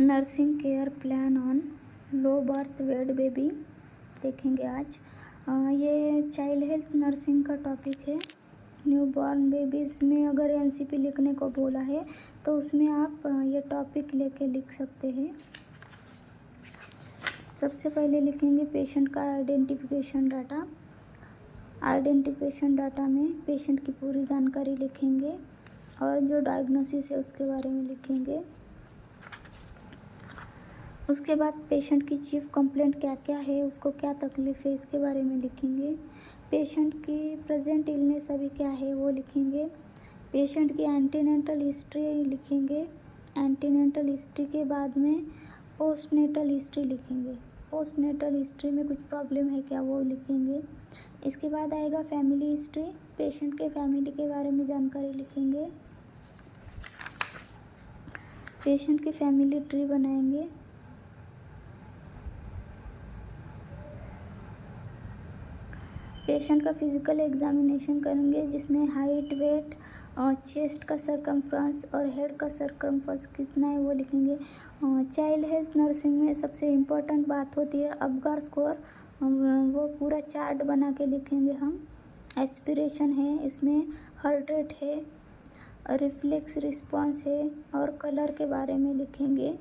Nursing care plan on low birth weight baby देखेंगे आज। ये चाइल्ड हेल्थ नर्सिंग का टॉपिक है। न्यू बॉर्न बेबीज़ में अगर एनसीपी लिखने को बोला है तो उसमें आप ये टॉपिक लेके लिख सकते हैं। सबसे पहले लिखेंगे पेशेंट का आइडेंटिफिकेशन डाटा। आइडेंटिफिकेशन डाटा में पेशेंट की पूरी जानकारी लिखेंगे और जो डायग्नोसिस है उसके बारे में लिखेंगे। उसके बाद पेशेंट की चीफ कंप्लेंट क्या क्या है, उसको क्या तकलीफ़ है, इसके बारे में लिखेंगे। पेशेंट की प्रेजेंट इलनेस अभी क्या है वो लिखेंगे। पेशेंट की एंटीनेटल हिस्ट्री लिखेंगे। एंटीनेटल हिस्ट्री के बाद में पोस्टनेटल हिस्ट्री लिखेंगे। पोस्टनेटल हिस्ट्री में कुछ प्रॉब्लम है क्या वो लिखेंगे। इसके बाद आएगा फैमिली हिस्ट्री। पेशेंट के फैमिली के बारे में जानकारी लिखेंगे। पेशेंट की फैमिली ट्री बनाएंगे। पेशेंट का फिजिकल एग्जामिनेशन करेंगे जिसमें हाइट, वेट, चेस्ट का सरकमफ्रेंस और हेड का सरकमफ्रेंस कितना है वो लिखेंगे। चाइल्ड हेल्थ नर्सिंग में सबसे इम्पोर्टेंट बात होती है अबगार स्कोर, वो पूरा चार्ट बना के लिखेंगे हम। एस्पिरेशन है, इसमें हार्ट रेट है, रिफ्लेक्स रिस्पॉन्स है और कलर के बारे में लिखेंगे।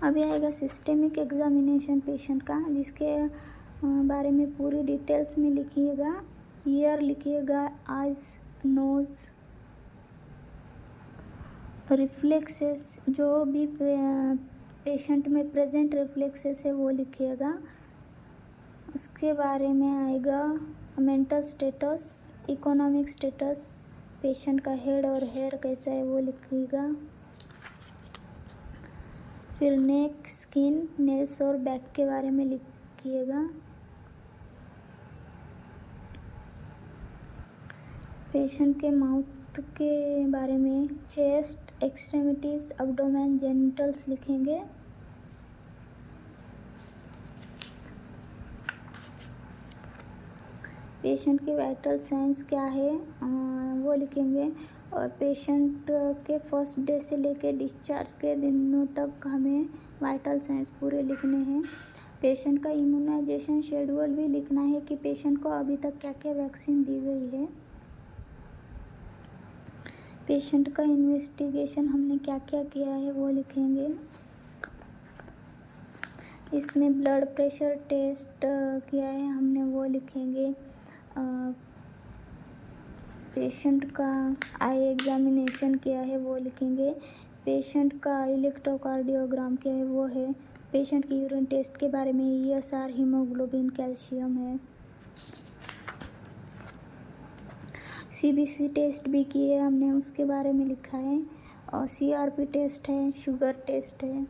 अभी आएगा सिस्टेमिक एग्जामिनेशन पेशेंट का, जिसके बारे में पूरी डिटेल्स में लिखिएगा। ईयर लिखिएगा, आइज, नोज, रिफ्लेक्सेस जो भी पेशेंट में प्रेजेंट रिफ्लेक्सेस है वो लिखिएगा। उसके बारे में आएगा mental status, economic status, patient का हेड और हेयर कैसा है वो लिखिएगा। फिर नेक, स्किन, नेल्स और बैक के बारे में लिखिएगा। पेशेंट के माउथ के बारे में चेस्ट, एक्सट्रीमिटीज, एब्डोमेन, जेनिटल्स लिखेंगे। पेशेंट की वाइटल साइंस क्या है वो लिखेंगे। और पेशेंट के फर्स्ट डे से लेके डिस्चार्ज के दिनों तक हमें वाइटल साइंस पूरे लिखने हैं। पेशेंट का इम्यूनाइजेशन शेड्यूल भी लिखना है कि पेशेंट को अभी तक क्या क्या वैक्सीन दी गई है। पेशेंट का इन्वेस्टिगेशन हमने क्या क्या किया है वो लिखेंगे। इसमें ब्लड प्रेशर टेस्ट किया है हमने वो लिखेंगे। पेशेंट का आई एग्जामिनेशन किया है वो लिखेंगे। पेशेंट का इलेक्ट्रोकार्डियोग्राम क्या है वो है। पेशेंट की यूरिन टेस्ट के बारे में ईएसआर, हीमोग्लोबिन, कैल्शियम है। सीबीसी टेस्ट भी किए हमने, उसके बारे में लिखा है। और सीआरपी टेस्ट है, शुगर टेस्ट है।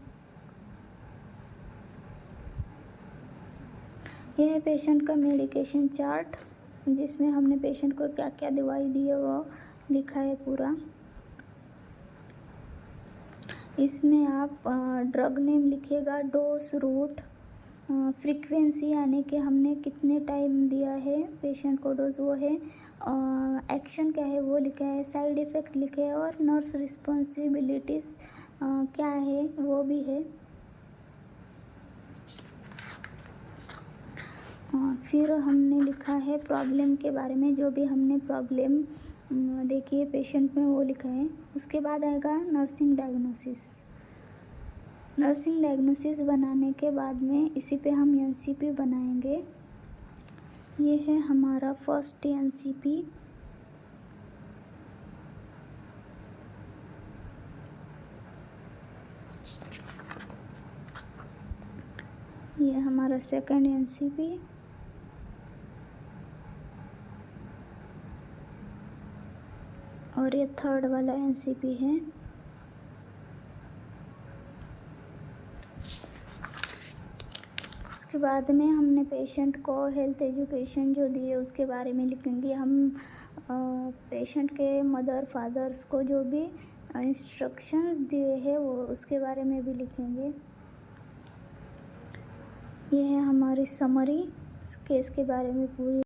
यह है पेशेंट का मेडिकेशन चार्ट, जिसमें हमने पेशेंट को क्या क्या दवाई दी है वो लिखा है पूरा। इसमें आप ड्रग नेम लिखिएगा, डोज, रूट, फ्रीक्वेंसी यानी कि हमने कितने टाइम दिया है पेशेंट को डोज वो है। एक्शन क्या है वो लिखा है, साइड इफ़ेक्ट लिखे है और नर्स रिस्पॉन्सिबिलिटीज़ क्या है वो भी है। फिर हमने लिखा है प्रॉब्लम के बारे में, जो भी हमने प्रॉब्लम देखी है पेशेंट में वो लिखा है। उसके बाद आएगा नर्सिंग डायग्नोसिस। नर्सिंग डायग्नोसिस बनाने के बाद में इसी पे हम एनसीपी बनाएंगे। ये है हमारा फर्स्ट एनसीपी। ये हमारा सेकंड एनसीपी। और ये थर्ड वाला एनसीपी है। उसके बाद में हमने पेशेंट को हेल्थ एजुकेशन जो दी है उसके बारे में लिखेंगे हम। पेशेंट के मदर फादर्स को जो भी इंस्ट्रक्शंस दिए हैं वो उसके बारे में भी लिखेंगे। ये है हमारी समरी, केस के बारे में पूरी